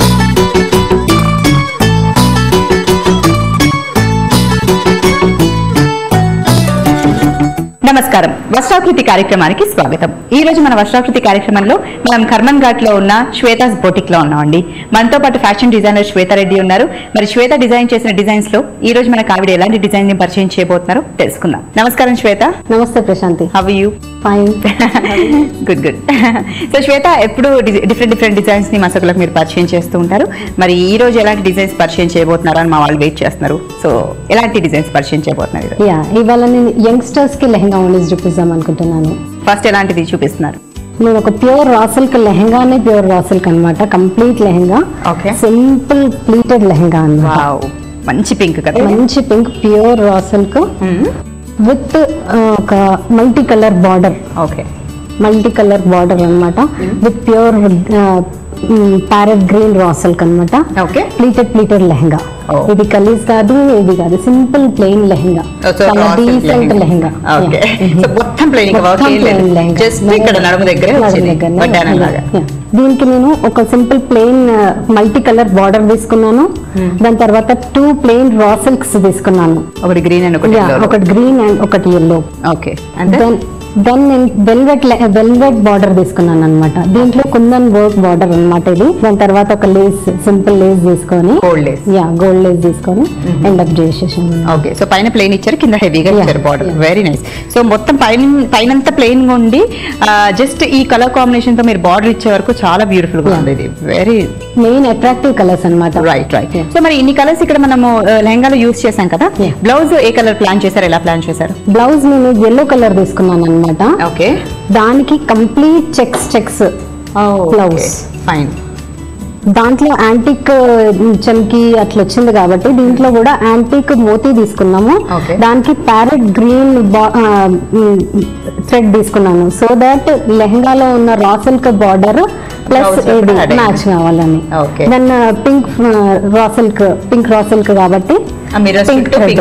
నమస్కారం, వస్త్రాకృతి కార్యక్రమానికి స్వాగతం. ఈ రోజు మన వస్త్రాకృతి కార్యక్రమంలో మనం కర్మన్ ఘాట్ లో ఉన్న శ్వేతాస్ బోటిక్ లో ఉన్నామండి. మనతో పాటు ఫ్యాషన్ డిజైనర్ శ్వేతారెడ్డి ఉన్నారు. మరి శ్వేత డిజైన్ చేసిన డిజైన్స్ లో ఈ రోజు మనకు ఆవిడ ఎలాంటి డిజైన్ ని పరిచయం చేయబోతున్నారో తెలుసుకుందాం. నమస్కారం శ్వేత. నమస్తే Prashanthi. How are you? Fine. Good good. So Shweta, ఎప్పుడు డిఫరెంట్ డిజైన్స్ ని మా సభ్యులకు మీరు పరిచయం చేస్తూ ఉంటారు. మరి ఈ రోజు ఎలాంటి డిజైన్స్ పరిచయం చేయబోతున్నారు అని మా వాళ్ళు వెయిట్ చేస్తున్నారు. సో ఎలాంటి డిజైన్స్ పరిచయం చేయబోతున్నారు? ఇవాళ నేను యంగ్స్టర్స్ కి లెహంగా ఓన్లీస్ చూపిద్దాం అనుకుంటున్నాను. ఫస్ట్ ఎలాంటిది చూపిస్తున్నారు? నేను ఒక ప్యూర్ రా సిల్క్ లెహంగానే, ప్యూర్ రా సిల్క్ అనమాట, complete lehenga. Okay. Simple pleated lehenga అన్నమాట. మంచి పింక్ కదా, మంచి pink, pure raw silk with ఒక multi colour border. Okay. Multi colour border అనమాట, with pure parrot green raw silk అనమాట. ఓకే. ప్లీటెడ్ లెహంగా. ఇది కలీజ్ కాదు, ఇది కాదు, సింపుల్ ప్లెయిన్ లెహంగా, చాలా డీసెంట్ లెహంగా. దీనికి నేను ఒక simple plain multi colour border తీసుకున్నాను. దాని తర్వాత 2 ప్లెయిన్ రా సిల్క్స్ తీసుకున్నాను. ఒకటి గ్రీన్ అండ్ ఒకటి గ్రీన్ అండ్ ఒకటి ఎల్లో. ఓకే. దెన్ నేను వెల్వెట్ బార్డర్ తీసుకున్నాను అనమాట. దీంట్లో కుందన్ వర్క్ బార్డర్ అన్నమాట ఇది. దాని తర్వాత ఒక లేస్, సింపుల్ లేస్ తీసుకొని గోల్డ్ లేస్ తీసుకొని ఎండప్ చేసేసాను. ఓకే, సో పైన ప్లెయిన్ ఇచ్చారు, కింద హెవీగా ఇచ్చారు బార్డర్. Very nice. సో మొత్తం పైనంతా ప్లెయిన్ గా ఉండి జస్ట్ ఈ కలర్ కాంబినేషన్ తో మీరు బార్డర్ ఇచ్చే వరకు చాలా బ్యూటిఫుల్ గా ఉంది. వెరీ మెయిన్ అట్రాక్టివ్ కలర్స్ అన్నమాట. రైట్. సో మరి ఇన్ని కలర్స్ ఇక్కడ మనము లెహంగాలో యూస్ చేసాం కదా. బ్లౌజ్ ఏ కలర్ ప్లాన్ చేశారు, ఎలా ప్లాన్ చేశారు? బ్లౌజ్ నేను yellow కలర్ తీసుకున్నాను అనమాట. ఓకే, దానికి కంప్లీట్ చెక్స్ బ్లౌజ్. ఫైన్. దాంట్లో యాంటిక్ చమ్కి అట్లా వచ్చింది కాబట్టి దీంట్లో కూడా యాంటిక్ మోతీ తీసుకున్నాము. దానికి ప్యారెట్ గ్రీన్ థ్రెడ్ తీసుకున్నాను. సో దట్ లెహంగాలో ఉన్న raw silk border plus maths కావాలని. దెన్ పింక్ రా సిల్క్ కాబట్టి పింక్ థ్రెడ్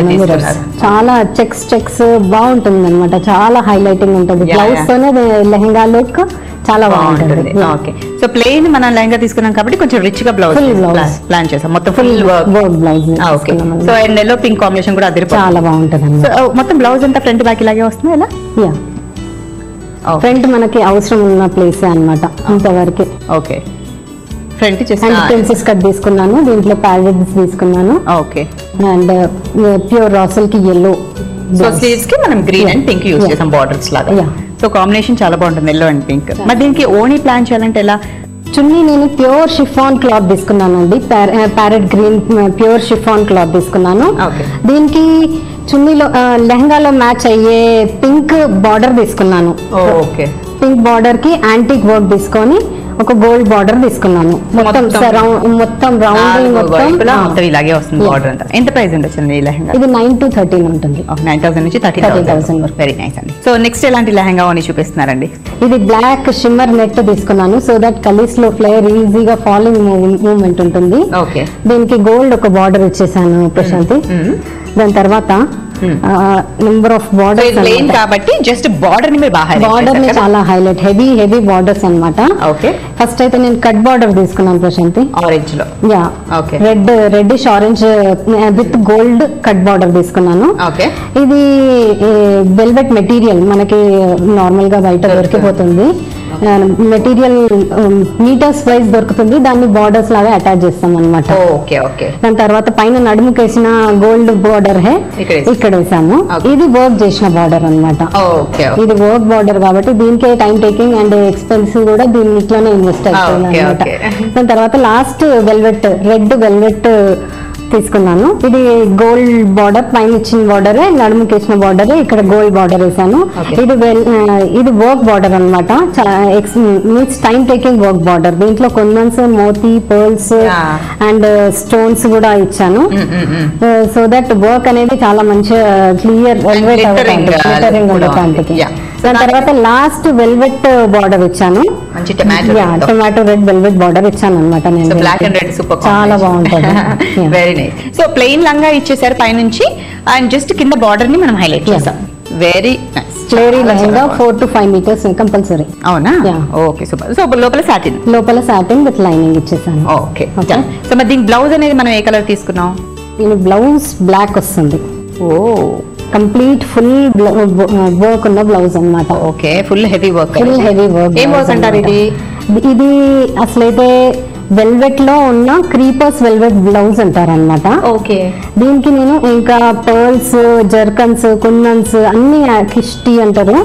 తీసుకున్నాను. చాలా చెక్స్ బాగుంటుంది అనమాట, చాలా హైలైటింగ్ ఉంటుంది. బ్లౌజ్ తోనే లెహంగా లుక్ చాలా బాగుంటుంది. ఓకే, సో ప్లెయిన్ మనం లెహంగా తీసుకున్నాం కాబట్టి కొంచెం రిచ్ గా బ్లౌజ్ ప్లాన్ చేసాం. మొత్తం full work blouse. Okay, so and yellow pink combination కూడా అది చాలా బాగుంటుంది. మొత్తం బ్లౌజ్ అంతా ఫ్రంట్ బ్యాక్ ఇలాగే వస్తుంది. ఎలా? ఫ్రంట్ మనకి అవసరం ఉన్న ప్లేస్ అన్నమాట అంతవరకు. ఓకే, ఫ్రంట్ ప్రిన్సెస్ కట్ తీసుకున్నాను, దీంట్లో ప్యారెట్స్ తీసుకున్నాను. ఓకే, అండ్ ప్యూర్ రాసల్ కి yellow. సో స్లీవ్స్ కి మనం గ్రీన్ అండ్ పింక్ యూస్ చేసాం బార్డర్స్ లాగా. సో కాంబినేషన్ చాలా బాగుంటుంది, ఎల్లో అండ్ పింక్. మరి దీనికి ఓణీ ప్లాన్ చేయాలంటే ఎలా? చున్నీ నేను ప్యూర్ షిఫాన్ క్లాత్ తీసుకున్నాను అండి. Parrot green pure chiffon cloth తీసుకున్నాను. దీనికి చున్నీలో లెహంగాలో మ్యాచ్ అయ్యే పింక్ బార్డర్ తీసుకున్నాను. ఓకే, పింక్ బార్డర్ కి యాంటిక్ వర్క్ తీసుకొని ఒక గోల్డ్ బార్డర్ తీసుకున్నాను. మొత్తం రౌండ్ మొత్తం ఇలాగే వస్తుంది బార్డర్ అంతా. ఎంత ప్రైస్ ఉండొచ్చు ఈ లెహంగా? ఇది 9 to 13 ఉంటుంది. 9,000 నుంచి 30,000 వరకు. వెరీ నైస్ అండి. సో నెక్స్ట్ ఎలాంటి లెహంగా అని చూపిస్తున్నారండి? ఇది బ్లాక్ షిమ్మర్ నెట్ తీసుకున్నాను. సో దట్ కలీస్ లో ఫ్లేర్ ఈజీగా ఫాలింగ్ మూవ్మెంట్ ఉంటుంది. ఓకే, దీనికి గోల్డ్ ఒక బార్డర్ ఇచ్చేసాను ప్రశాంతి. దాని తర్వాత నెంబర్ ఆఫ్ బార్డర్స్ కాబట్టి జస్ట్ బార్డర్ ని బార్డర్ ని చాలా హైలైట్ హెవీ బార్డర్స్ అన్నమాట. ఓకే, ఫస్ట్ అయితే నేను కట్ బార్డర్ తీసుకున్నాను ప్రశాంతి, ఆరెంజ్ లో. Okay, reddish orange with gold cut border తీసుకున్నాను. ఓకే, ఇది వెల్వెట్ మెటీరియల్ మనకి నార్మల్ గా బయట దొరికిపోతుంది. మెటీరియల్ మీటర్స్ వైజ్ దొరుకుతుంది, దాన్ని బార్డర్స్ లాగా అటాచ్ చేస్తాం అనమాట. దాని తర్వాత పైన నడుముకేసిన గోల్డ్ బార్డర్ ఇక్కడ వేసాము. ఇది వర్క్ చేసిన బార్డర్ అనమాట. ఇది వర్క్ బార్డర్ కాబట్టి దీనికే టైం టేకింగ్ అండ్ ఎక్స్పెన్సివ్ కూడా దీంట్లోనే ఇన్వెస్ట్ అవుతుంది అనమాట. దాని తర్వాత లాస్ట్ రెడ్ వెల్వెట్ తీసుకున్నాను. ఇది గోల్డ్ బార్డర్, పైన ఇచ్చిన బార్డర్, నడుముకేసిన బార్డర్, ఇక్కడ గోల్డ్ బార్డర్ వేసాను. ఇది వర్క్ బార్డర్ అనమాట, means time taking work border. దీంట్లో కొందన్స్, మోతీ, పర్ల్స్ అండ్ స్టోన్స్ కూడా ఇచ్చాను. సో దట్ వర్క్ అనేది చాలా మంచిగా క్లియర్ వెల్వెట్ ఉండటానికి. దాని తర్వాత లాస్ట్ వెల్వెట్ బార్డర్ ఇచ్చాను, టొమాటో రెడ్ వెల్వెట్ బార్డర్ ఇచ్చాను అనమాట. నేను చాలా బాగుంటుంది. Very nice. సో ప్లెయిన్ లంగా ఇచ్చేసారు పైనుంచి, అండ్ జస్ట్ కింద బార్డర్ ని మనం హైలైట్ చేసాం. Very nice. Flary lehenga 4 to 5 meters compulsory. అవునా? Okay, super. సో లోపల సాటిన్ విత్ లైనింగ్ ఇచ్చేసాను. ఓకే, సో మరి దీని బ్లౌజ్ అనేది మనం ఏ కలర్ తీసుకున్నాం? దీని బ్లౌజ్ బ్లాక్ వస్తుంది. కంప్లీట్ ఫుల్ వర్క్ ఉన్న బ్లౌజ్ అన్నమాట. Okay, full heavy work. ఏం వర్క్ అంటారు ఇది? ఇది అసలైతే వెల్వెట్ లో ఉన్న క్రీపర్స్ వెల్వెట్ బ్లౌజ్ అంటారు అనమాట. ఓకే, దీనికి నేను ఇంకా పర్ల్స్, జర్కన్స్, కుందన్స్ అన్ని కిష్టి అంటారు,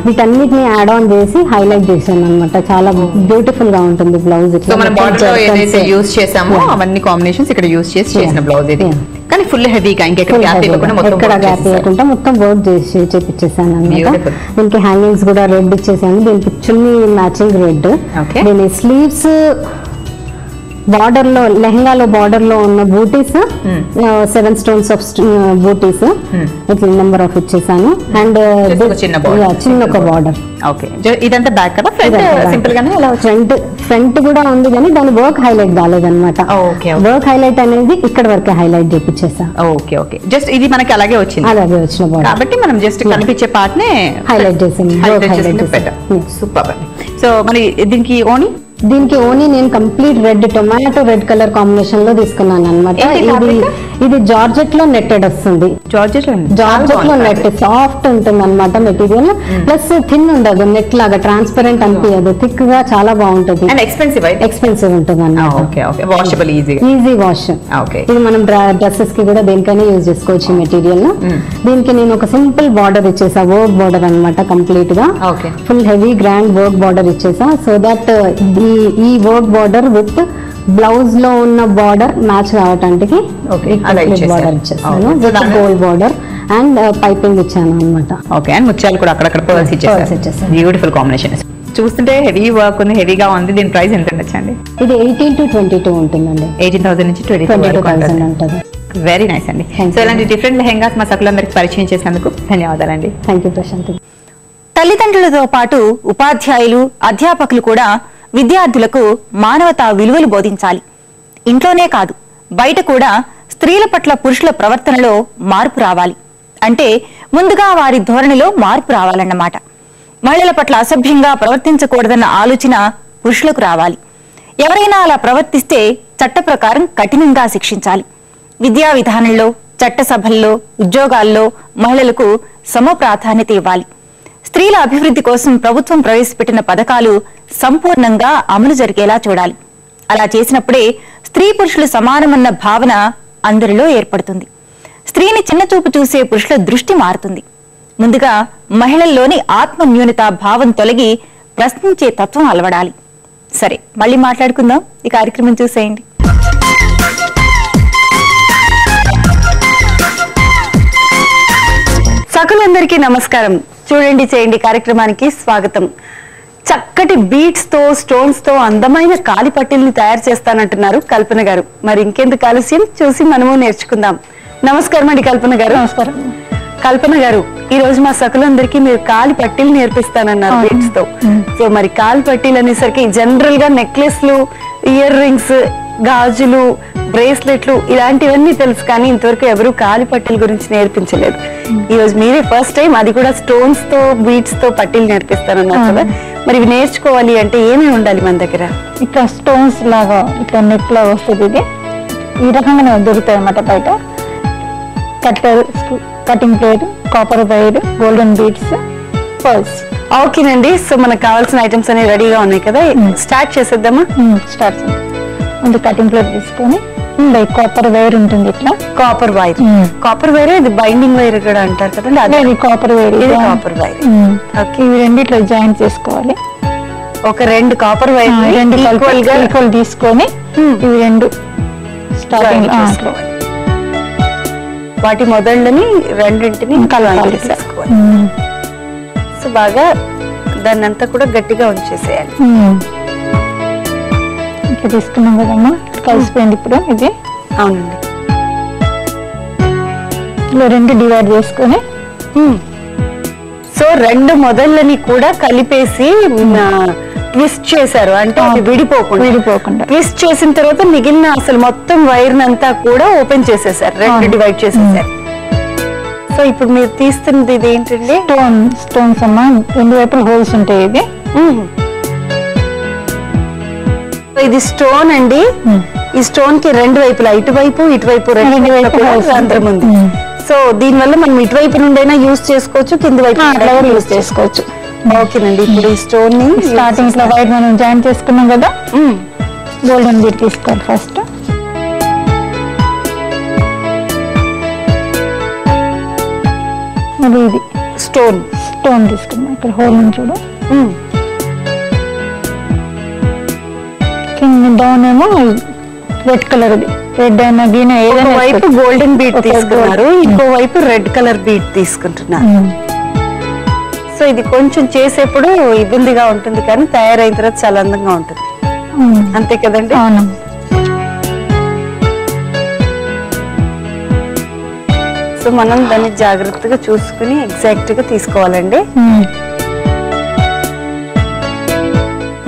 వీటన్నిటిని యాడ్ ఆన్ చేసి హైలైట్ చేశాను అనమాట. చాలా బ్యూటిఫుల్ గా ఉంటుంది బ్లౌజ్. యూస్ చేసాము అవన్నీ కాంబినేషన్స్ ఇక్కడ యూస్ చేసిన బ్లౌజ్ ఇది. కానీ ఫుల్ హెవీగా ఎక్కడ గ్యాప్ ఇవ్వకుండా మొత్తం వర్క్ చేసి చేపించేసాను అనమాట. దీనికి హ్యాంగింగ్స్ కూడా రెడ్ ఇచ్చేసాను. దీనికి చున్నీ మ్యాచింగ్ రెడ్. దీని స్లీవ్స్ బార్డర్ లో, లెహంగాలో బార్డర్ లో ఉన్న బూటీస్ 7 stones ఆఫ్ బూటీస్ ఇట్లా నెంబర్ ఆఫ్ ఇచ్చేసాను. అండ్ చిన్న ఒక బార్డర్. ఓకే, ఇదంతా బ్యాక్ కదా? సింపుల్ గానే ఫ్రంట్ కూడా ఉంది కానీ దాని వర్క్ హైలైట్ కాలేదన్నమాట. వర్క్ హైలైట్ అనేది ఇక్కడ వరకే హైలైట్ చేపించేసా. ఓకే, ఓకే, జస్ట్ ఇది మనకి అలాగే వచ్చిన బార్డర్ కాబట్టి మనం జస్ట్ కనిపించే పార్ట్ నే హైలైట్ చేసింది. సూపర్. సో మరి దీనికి ఓనీ నేను complete red, tomato red colour combination లో తీసుకున్నాను అనమాట. ఇది జార్జెట్ లో నెట్టెడ్ వస్తుంది. జార్జెట్ లో నెట్ సాఫ్ట్ ఉంటుంది అనమాట మెటీరియల్. ప్లస్ థిన్ ఉండదు, నెట్ లాగా ట్రాన్స్పరెంట్ అనిపించదు, థిక్ గా చాలా బాగుంటుంది. ఎక్స్పెన్సివ్ ఉంటుంది అన్నమాట. Easy wash. ఇది మనం డ్రెస్సెస్ కి కూడా దేనికైనా యూజ్ చేసుకోవచ్చు ఈ మెటీరియల్. దీనికి నేను ఒక సింపుల్ బార్డర్ ఇచ్చేసా, వర్క్ బార్డర్ అనమాట, కంప్లీట్ గా full heavy grand work border ఇచ్చేసా. సో దట్ ఈ వర్క్ బార్డర్ విత్ బ్లౌజ్ లో ఉన్న బార్డర్ మ్యాచ్ కావటానికి బార్డర్ ఇచ్చేసాను with gold border and piping ఇచ్చాను అనమాట. ఓకే, అండ్ ముత్యాలు కూడా అక్కడక్కడ పర్ల్స్ ఇచ్చేసాను. Beautiful combination. చూస్తుంటే హెవీ వర్క్ ఉంది, హెవీగా ఉంది. దీని ప్రైస్ ఎంత ఉండొచ్చండి? ఇది 18 to 22 ఉంటుందండి. 18,000 నుంచి 22,000 ఉంటుంది. వెరీ నైస్ అండి. సో ఇలాంటి డిఫరెంట్ లెహెంగాస్ మా సకులందరికి పరిచయం చేసినందుకు ధన్యవాదాలండి. Thank you Prashant. తల్లిదండ్రులతో పాటు ఉపాధ్యాయులు, అధ్యాపకులు కూడా విద్యార్థులకు మానవతా విలువలు బోధించాలి. ఇంట్లోనే కాదు, బయట కూడా స్త్రీల పట్ల పురుషుల ప్రవర్తనలో మార్పు రావాలి. అంటే ముందుగా వారి ధోరణిలో మార్పు రావాలన్నమాట. మహిళల పట్ల అసభ్యంగా ప్రవర్తించకూడదన్న ఆలోచన పురుషులకు రావాలి. ఎవరైనా అలా ప్రవర్తిస్తే చట్ట ప్రకారం కఠినంగా శిక్షించాలి. విద్యా విధానంలో, చట్టసభల్లో, ఉద్యోగాల్లో మహిళలకు సమ ప్రాధాన్యత ఇవ్వాలి. స్త్రీల అభివృద్ధి కోసం ప్రభుత్వం ప్రవేశపెట్టిన పథకాలు సంపూర్ణంగా అమలు జరిగేలా చూడాలి. అలా చేసినప్పుడే స్త్రీ పురుషులు సమానమన్న భావన అందరిలో ఏర్పడుతుంది. స్త్రీని చిన్నచూపు చూసే పురుషుల దృష్టి మారుతుంది. ముందుగా మహిళల్లోని ఆత్మ న్యూనతా భావం తొలగి ప్రశ్నించే తత్వం అలవడాలి. సరే, మళ్ళీ మాట్లాడుకుందాం. ఈ కార్యక్రమం చూసేయండి. సకులందరికీ నమస్కారం. చూడండి చేయండి కార్యక్రమానికి స్వాగతం. చక్కటి బీట్స్ తో, స్టోన్స్ తో అందమైన కాలి పట్టీల్ని తయారు చేస్తానంటున్నారు కల్పన గారు. మరి ఇంకెందుకు ఆలస్యం, చూసి మనము నేర్చుకుందాం. నమస్కారం అండి కల్పన గారు. నమస్కారం. కల్పన గారు, ఈ రోజు మా సకులందరికీ మీరు కాలి పట్టీలు నేర్పిస్తానన్నారు బీట్స్ తో. సో మరి కాలి పట్టీలు అనేసరికి జనరల్ గా నెక్లెస్లు, ఇయర్ రింగ్స్, గాజులు, బ్రేస్లెట్లు ఇలాంటివన్నీ తెలుసు, కానీ ఇంతవరకు ఎవరు కాలి పట్టీల గురించి నేర్పించలేదు. ఈ రోజు మీరే ఫస్ట్ టైం, అది కూడా స్టోన్స్ తో, బీట్స్ తో పట్టీలు నేర్పిస్తానన్నారు కదా. మరి ఇవి నేర్చుకోవాలి అంటే ఏమేమి ఉండాలి మన దగ్గర? ఇట్లా స్టోన్స్ లాగా ఇట్లా నెక్ లాగా వస్తుంది. ఇది ఈ రకంగా దొరుకుతాయి అన్నమాట బయట. Cutter, cutting plate, copper wire, golden beads, pearls. ఓకేనండి. సో మనకు కావాల్సిన ఐటమ్స్ అనేవి రెడీగా ఉన్నాయి కదా, స్టార్ట్ చేసేద్దామా? స్టార్ట్ చేద్దాం. ముందు కటింగ్ ప్లేట్ తీసుకొని కాపర్ వైర్ ఉంటుంది, ఇట్లా కాపర్ వైర్. కాపర్ వైర్ ఇది బైండింగ్ వైర్ కూడా అంటారు కదండి, అదే కాపర్ వైర్. ఇది కాపర్ వైర్. ఇవి రెండు ఇట్లా జాయింట్ చేసుకోవాలి. ఒక 2 కాపర్ వైర్ ఈక్వల్ తీసుకొని ఇవి రెండు స్టార్టింగ్ వాటి మొదళ్ళని రెండింటిని చేసుకోవాలి. సో బాగా దాన్ని అంతా కూడా గట్టిగా ఉంచేసేయాలి. ఇట్లా తీసుకున్నాం కదమ్మా, కలిసిపోయింది ఇప్పుడు ఇది. అవునండి. ఇలా రెండు డివైడ్ చేసుకొని సో 2 మొదళ్ళని కూడా కలిపేసి ట్విస్ట్ చేశారు, అంటే అది విడిపోకుండా ట్విస్ట్ చేసిన తర్వాత మిగిలిన అసలు మొత్తం వైర్ అంతా కూడా ఓపెన్ చేసేసారు, 2 డివైడ్ చేసేసారు. సో ఇప్పుడు మీరు తీస్తున్నది ఇది ఏంటండి? స్టోన్స్ అమ్మా, 2 వైపులు హోల్స్ ఉంటాయి. ఇది ఇది స్టోన్ అండి. ఈ స్టోన్ కి 2 వైపులా, ఇటువైపు ఇటువైపు 2 వైపు రంధ్రం ఉంది. సో దీని వల్ల మనం ఇటువైపు నుండైనా యూజ్ చేసుకోవచ్చు, కింది వైపు యూజ్ చేసుకోవచ్చు. ఓకేనండి. ఇప్పుడు ఈ స్టోన్ ని స్టార్టింగ్ లో వైట్ మనం జాయిన్ చేసుకున్నాం కదా, గోల్డెన్ బీడ్ తీసుకోవాలి ఫస్ట్. మరి ఇది స్టోన్ తీసుకున్నాం. ఇక్కడ హోల్ నుంచి చూడు, కింద డౌన్ ఏమో రెడ్ కలర్. రెడ్ అయినా గ్రీన్ ఏదైనా వైపు గోల్డెన్ బీడ్ తీసుకున్నారు, ఇంకో వైపు రెడ్ కలర్ బీడ్ తీసుకుంటున్నారు. సో ఇది కొంచెం చేసేప్పుడు ఇబ్బందిగా ఉంటుంది, కానీ తయారైన తర్వాత చాలా అందంగా ఉంటుంది. అంతే కదండి? సో మనం దాన్ని జాగ్రత్తగా చూసుకుని ఎగ్జాక్ట్ గా తీసుకోవాలండి.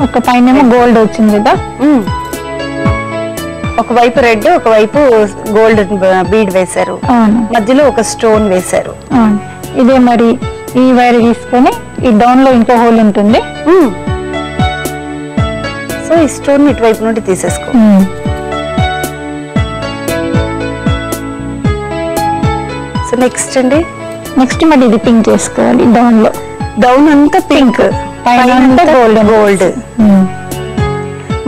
ఒక పైన గోల్డ్ వచ్చింది కదా, ఒకవైపు రెడ్, ఒకవైపు గోల్డెన్ బీడ్ వేశారు, మధ్యలో ఒక స్టోన్ వేశారు. ఇదే మరి ఈ వైర్ తీసుకొని ఈ డౌన్ లో ఇంకో హోల్ ఉంటుంది. సో ఈ స్టోన్ ఇటువైపు నుండి తీసేసుకో. సో నెక్స్ట్ అండి, నెక్స్ట్ మళ్ళీ ఇది పింక్ చేసుకోవాలి డౌన్ లో. డౌన్ అంతా పింక్, పైన అంతా గోల్డ్.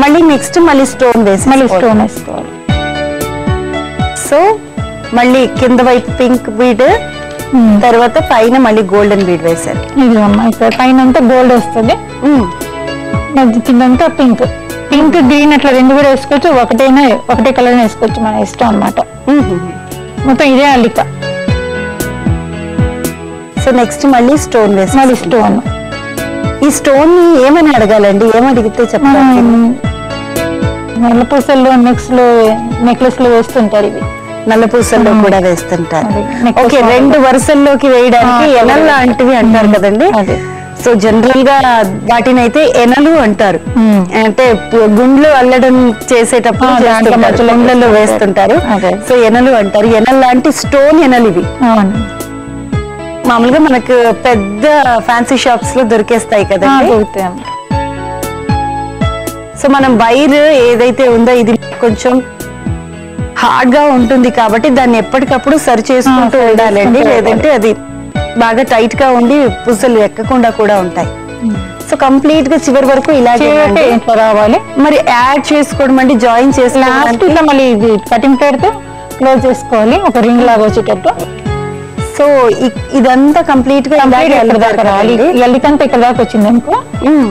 మళ్ళీ నెక్స్ట్ మళ్ళీ స్టోన్ వేసి మళ్ళీ స్టోన్ వేసుకోవాలి. సో మళ్ళీ కింద వైపు పింక్ బీడ్, తర్వాత పైన మళ్ళీ గోల్డెన్ బీడ్ వేశారు. ఇది అమ్మా ఇక్కడ పైన అంతా గోల్డ్ వస్తుంది, కిందంతా పింక్. పింక్ గ్రీన్ అట్లా రెండు కూడా వేసుకోవచ్చు, ఒకటే కలర్ వేసుకోవచ్చు, మన ఇష్టం అన్నమాట. మొత్తం ఇదే అల్లిక. సో నెక్స్ట్ మళ్ళీ స్టోన్ వేసి, మళ్ళీ స్టోన్. ఈ స్టోన్ ని ఏమని అడగాలండి, ఏమడిగితే చెప్పాలి? నల్ల పూసల్లో నెక్లెస్ లో వేస్తుంటారు, ఇవి నల్ల పూసల్లో కూడా వేస్తుంటారు. necklace ఓకే, రెండు వరుసల్లోకి వేయడానికి ఎనల్ లాంటివి అంటారు కదండి. సో జనరల్ గా వాటిని అయితే ఎనలు అంటారు. అంటే గుండ్లు అల్లడం చేసేటప్పుడు గుండ్లలో వేస్తుంటారు. సో ఎనలు అంటారు. ఎనల్ లాంటి స్టోన్ ఎనలు ఇవి. మామూలుగా మనకు పెద్ద ఫ్యాన్సీ షాప్స్ లో దొరికేస్తాయి కదండి. సో మనం వైర్ ఏదైతే ఉందో ఇది కొంచెం హార్డ్ గా ఉంటుంది కాబట్టి దాన్ని ఎప్పటికప్పుడు సరి చేసుకుంటూ ఉండాలండి, లేదంటే అది బాగా టైట్ గా ఉండి పుసలు ఎక్కకుండా కూడా ఉంటాయి. సో కంప్లీట్ గా చివరి వరకు ఇలాగే రావాలి. మరి యాడ్ చేసుకోవడం అంటే జాయిన్ లాస్ట్ ఇట్లా మళ్ళీ ఇది కటింగ్ ప్లేట్ తో క్లోజ్ చేసుకోవాలి, ఒక రింగ్ లాగా వచ్చేటట్టు. సో ఇదంతా కంప్లీట్ గా ఎల్లికంతా ఇక్కడ దాకా వచ్చింది అనుకో,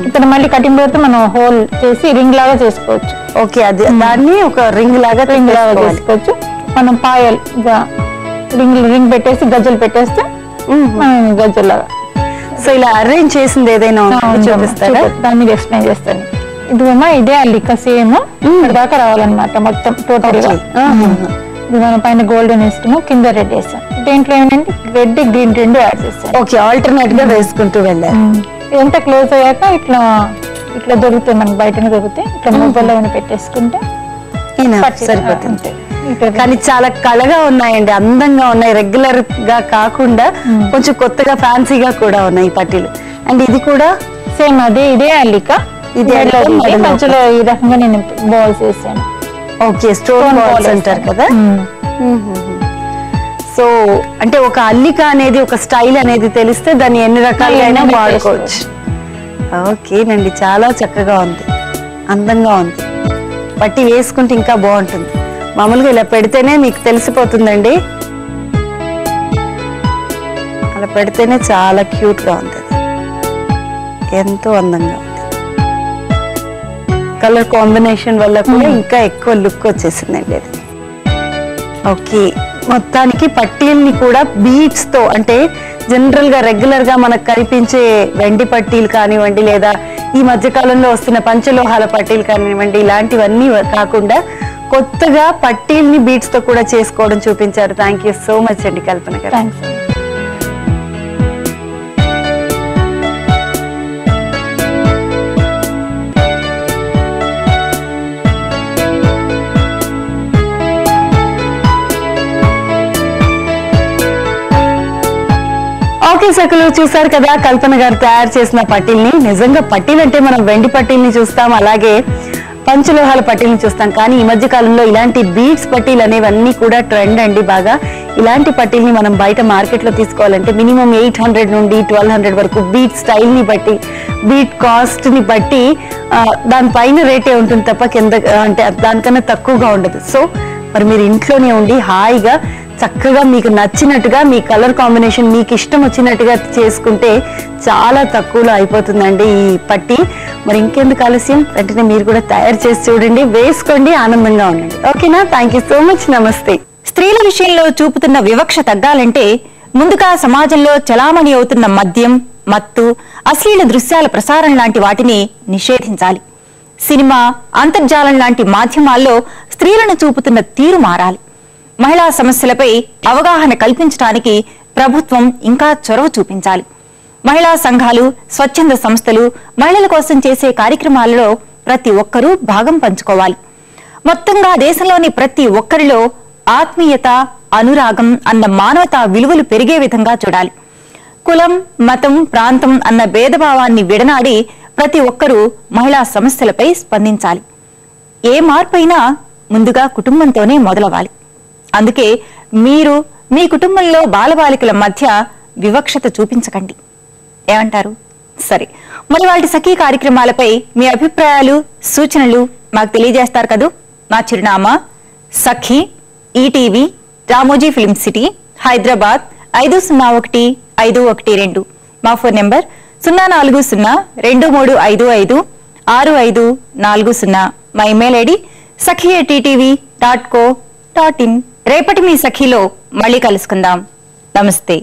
ఇక్కడ మళ్ళీ కటింగ్ ప్లేట్ తో మనం హోల్ చేసి రింగ్ లాగా చేసుకోవచ్చు. ఓకే, అది దాన్ని ఒక రింగ్ లాగా చేసుకోవచ్చు. మనం పాయల్ రింగ్ పెట్టేసి గజ్జలు పెట్టేస్తే గజ్జలాగా. సో ఇలా అరేంజ్ చేసింది ఏదైనా చూపిస్తారా? దాన్ని ఎక్స్ప్లెయిన్ చేస్తాను. ఇదిగోమా ఇదే అల్లిక సేమ్ ఇక్కడ దాకా రావాలన్నమాట మొత్తం టోటల్ గా. ఇది మనం పైన గోల్డెన్ వేసుకున్నాం, కింద రెడ్ వేసాం. దీంట్లో ఏమంటే రెడ్ గ్రీన్ రెండు యాడ్ చేస్తాం. ఓకే, ఆల్టర్నేట్ గా వేసుకుంటూ వెళ్ళారు. ఇదంతా క్లోజ్ అయ్యాక ఇట్లా దొరుకుతాయి, మనకి బయటనే దొరుకుతాయి. ఇట్లా మొబైల్లో పెట్టేసుకుంటే సరిపోతుంది. కానీ చాలా కళగా ఉన్నాయండి, అందంగా ఉన్నాయి. రెగ్యులర్ గా కాకుండా కొంచెం కొత్తగా ఫ్యాన్సీగా కూడా ఉన్నాయి పట్టీలు. అండ్ ఇది కూడా సేమ్ ఇదే అల్లిక, ఇదే మధ్యలో ఈ రకంగా నేను బాల్స్ వేసాను. ఓకే, స్టోన్ బాల్స్ అంటారు కదా. సో అంటే ఒక అల్లిక అనేది, ఒక స్టైల్ అనేది తెలిస్తే దాన్ని ఎన్ని రకాలైనా వాడుకోవచ్చు. ఓకేనండి, చాలా చక్కగా ఉంది, అందంగా ఉంది. పట్టి వేసుకుంటే ఇంకా బాగుంటుంది. మామూలుగా ఇలా పెడితేనే మీకు తెలిసిపోతుందండి, అలా పెడితేనే చాలా క్యూట్ గా ఉంటుంది, ఎంతో అందంగా ఉంది. కలర్ కాంబినేషన్ వల్ల కూడా ఇంకా ఎక్కువ లుక్ వచ్చేసిందండి అది. ఓకే, మొత్తానికి పట్టీల్ని కూడా బీడ్స్ తో, అంటే జనరల్ గా రెగ్యులర్ గా మనకు కనిపించే వెండి పట్టీలు కానివ్వండి, లేదా ఈ మధ్య కాలంలో వస్తున్న పంచలోహాల పట్టీలు కానివ్వండి, ఇలాంటివన్నీ కాకుండా కొత్తగా పట్టీల్ని బీడ్స్ తో కూడా చేసుకోవడం చూపించారు. థ్యాంక్ యూ సో మచ్ అండి కల్పన గారు. ఓకే సకలు, చూసారు కదా కల్పన గారు తయారు చేసిన పట్టీల్ని. నిజంగా పట్టీలు అంటే మనం వెండి పట్టీల్ని చూస్తాం, అలాగే పంచలోహాల పట్టీల్ని చూస్తాం. కానీ ఈ మధ్య కాలంలో ఇలాంటి బీడ్స్ పట్టీలు అనేవన్నీ కూడా ట్రెండ్ అండి బాగా. ఇలాంటి పట్టీల్ని మనం బయట మార్కెట్ లో తీసుకోవాలంటే మినిమం 800 నుండి 1200 వరకు బీట్ స్టైల్ ని బట్టి, బీట్ కాస్ట్ ని బట్టి దానిపైన రేటే ఉంటుంది తప్ప కింద అంటే దానికన్నా తక్కువగా ఉండదు. సో మరి మీరు ఇంట్లోనే ఉండి హాయిగా చక్కగా మీకు నచ్చినట్టుగా మీ కలర్ కాంబినేషన్ మీకు ఇష్టం వచ్చినట్టుగా చేసుకుంటే చాలా తక్కువలో అయిపోతుందండి ఈ పట్టి. మరి ఇంకెందుకు ఆలస్యం, వెంటనే మీరు కూడా తయారు చేసి చూడండి, వేసుకోండి, ఆనందంగా ఉండండి. ఓకేనా? థ్యాంక్ యూ సో మచ్, నమస్తే. స్త్రీల విషయంలో చూపుతున్న వివక్ష తగ్గాలంటే ముందుగా సమాజంలో చలామణి అవుతున్న మద్యం, మత్తు, అశ్లీల దృశ్యాల ప్రసారం లాంటి వాటిని నిషేధించాలి. సినిమా, అంతర్జాలం లాంటి మాధ్యమాల్లో స్త్రీలను చూపుతున్న తీరు మారాలి. మహిళా సమస్యలపై అవగాహన కల్పించడానికి ప్రభుత్వం ఇంకా చొరవ చూపించాలి. మహిళా సంఘాలు, స్వచ్ఛంద సంస్థలు మహిళల కోసం చేసే కార్యక్రమాలలో ప్రతి ఒక్కరూ భాగం పంచుకోవాలి. మొత్తంగా దేశంలోని ప్రతి ఒక్కరిలో ఆత్మీయత, అనురాగం అన్న మానవతా విలువలు పెరిగే విధంగా చూడాలి. కులం, మతం, ప్రాంతం అన్న భేదభావాన్ని విడనాడి ప్రతి ఒక్కరూ మహిళా సమస్యలపై స్పందించాలి. ఏ మార్పైనా ముందుగా కుటుంబంతోనే మొదలవ్వాలి. అందుకే మీరు మీ కుటుంబంలో బాలబాలికల మధ్య వివక్షత చూపించకండి. ఏమంటారు? సరే, మరి వాటి సఖీ కార్యక్రమాలపై మీ అభిప్రాయాలు, సూచనలు మాకు తెలియజేస్తారు కదూ. మా చిరునామా Sakhi, ETV, Ramoji film city, Hyderabad 501512. మా ఫోన్ నెంబర్ 04023556540. మా ఇమెయిల్ ఐడి sakhi@ttv.co.in. రేపటి మీ సఖీలో మళ్ళీ కలుసుకుందాం. నమస్తే.